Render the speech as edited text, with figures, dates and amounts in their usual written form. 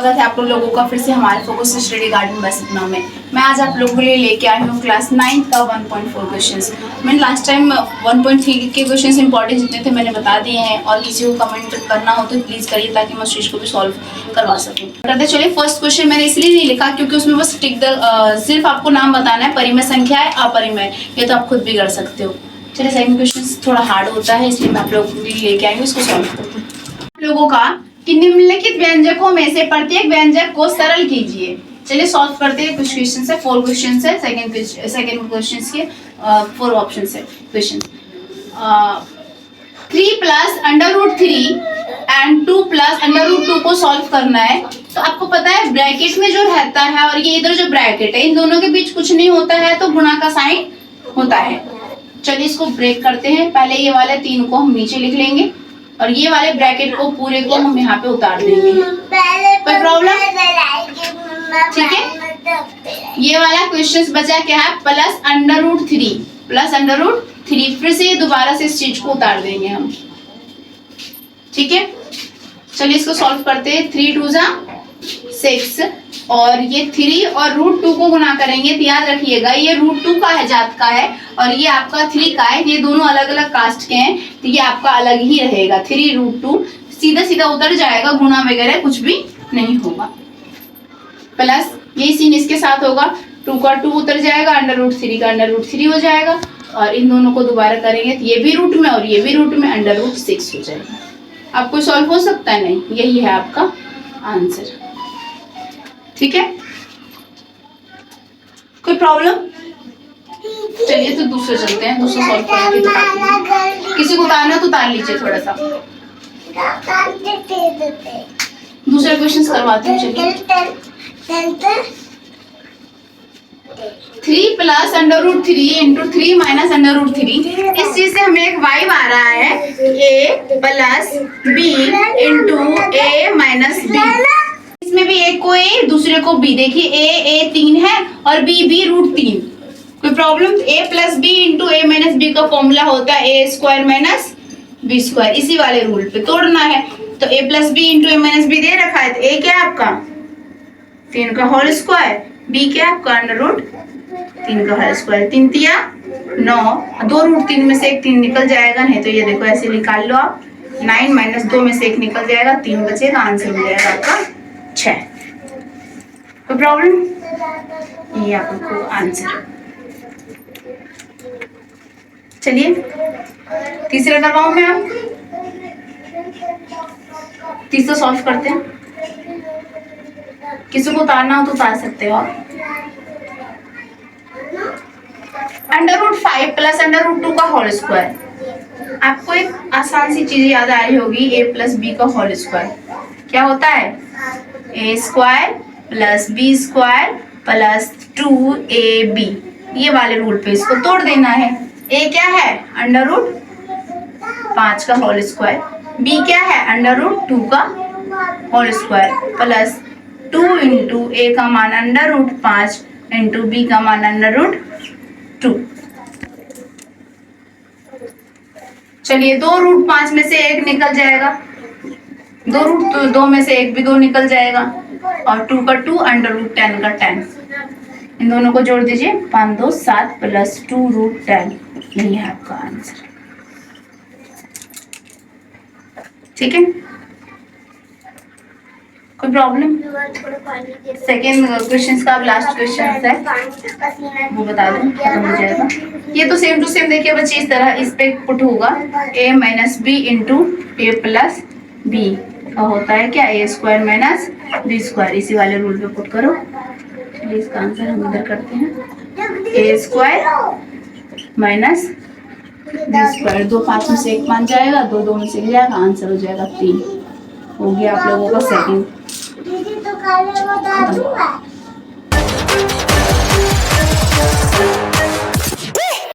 स्वागत है आप लोगों का फिर से हमारे फोकस स्टडी गार्डन बस सपना में। मैं आज आप लोगों के लिए लेके आई हूँ क्लास 9 का 1.4 क्वेश्चंस। मैंने लास्ट टाइम 1.3 के क्वेश्चंस इंपॉर्टेंट जितने थे मैंने बता दिए हैं, और किसी को कमेंट करना हो तो प्लीज़ करिए ताकि मैं उस चीज़ को भी सॉल्व करवा सकूँ। करते चलिए, फर्स्ट क्वेश्चन मैंने इसलिए नहीं लिखा क्योंकि उसमें बस सिर्फ आपको नाम बताना है, परिमेय संख्या है अपरिमेय, ये तो आप खुद भी कर सकते हो। चलिए, सेकंड क्वेश्चन थोड़ा हार्ड होता है इसलिए मैं आप लोगों के लिए लेके आई हूँ, इसको सॉल्व करते हैं। आप लोगों का कि निम्नलिखित व्यंजकों में से प्रत्येक व्यंजक को सरल कीजिए। चलिए सॉल्व करते हैं। कुछ क्वेश्चन है, 4 क्वेश्चन है, सेकंड क्वेश्चन के 4 ऑप्शन है क्वेश्चन। 3 प्लस √3 एंड 2 प्लस √2 को सॉल्व करना है। तो आपको पता है ब्रैकेट में जो रहता है और ये इधर जो ब्रैकेट है, इन दोनों के बीच कुछ नहीं होता है तो गुणा का साइन होता है। चलिए इसको ब्रेक करते हैं। पहले ये वाले 3 को हम नीचे लिख लेंगे और ये वाले ब्रैकेट को पूरे को हम यहाँ पे उतार देंगे। कोई प्रॉब्लम? ठीक है, ये वाला क्वेश्चन बचा क्या है, प्लस √3 फिर से दोबारा से इस चीज को उतार देंगे हम। ठीक है, चलिए इसको सॉल्व करते हैं। 3 2 6 और ये 3 और √2 को गुना करेंगे तो याद रखिएगा ये √2 का है, जात का है, और ये आपका 3 का है। ये दोनों अलग अलग कास्ट के हैं तो ये आपका अलग ही रहेगा। 3 √2 सीधा सीधा उतर जाएगा, गुना वगैरह कुछ भी नहीं होगा। प्लस ये सीन इसके साथ होगा, 2 का 2 उतर जाएगा, √3 का √3 हो जाएगा, और इन दोनों को दोबारा करेंगे तो ये भी रूट में और ये भी रूट में, √6 हो जाएगा। आपको सॉल्व हो सकता है? नहीं, यही है आपका आंसर। ठीक है, कोई प्रॉब्लम? चलिए तो दूसरे चलते हैं, दूसरा सॉल्व करके किसी को उतारना तो उतार लीजिए थोड़ा सा। दूसरे क्वेश्चंस करवाते हैं। चलिए 3 प्लस √3 इंटू 3 माइनस √3, इस चीज से हमें एक वाइब आ रहा है a plus b into a minus b। इसमें भी एक को a दूसरे को b। देखिए a 3 है और b √3। कोई problem? a plus b into a minus b का फॉर्मूला होता है a² माइनस b²। इसी वाले रूल पे तोड़ना है। तो a plus b into a minus b दे रखा है तो a क्या है आपका 3 का होल स्क्वायर, b क्या है आपका √3 का होल स्क्वायर। 3 तिया 9, 2 √3 में से एक 3 निकल जाएगा, नहीं तो ये देखो ऐसे निकाल लो आप। 9 माइनस 2 में से एक निकल जाएगा, 3 बचेगा, आंसर हो जाएगा आपका 6। कोई प्रॉब्लम? ये आपको आंसर। चलिए तीसरा करवाऊं मैं, आप तीसरा सॉल्व करते हैं। किसी को उतारना हो तो उतार सकते हो आप। √5 प्लस √2 का होल स्क्वायर। आपको एक आसान सी चीज याद आ रही होगी, a प्लस b का होल स्क्वायर क्या होता है, a² plus b² plus 2ab। ये वाले रूल पे इसको तोड़ देना है। a क्या है √5 का होल स्क्वायर, b क्या है √2 का whole square plus 2 into a का मान √5 इंटू b का मान √2। चलिए 2 √5 में से एक निकल जाएगा, 2 में से एक भी 2 निकल जाएगा, और 2 का 2 √10 का 10। इन दोनों को जोड़ दीजिए, 5 2 7 प्लस 2 √10। यही है आपका आंसर। ठीक है, कोई प्रॉब्लम? सेकेंड क्वेश्चन का अब लास्ट क्वेश्चन है, वो बता दूं खत्म हो जाएगा। ये तो सेम टू सेम देखिए बच्चे, इस तरह इस पे पुट होगा a minus b into a plus b का होता है क्या, a² माइनस b²। इसी वाले रूल पे पुट करो। चलिए इसका आंसर हम इधर करते हैं, a² माइनस b²। 2 5 में से एक मान जाएगा, 2 2 में से जाएगा, आंसर हो जाएगा 3। हो गया आप लोगों का सेकंड।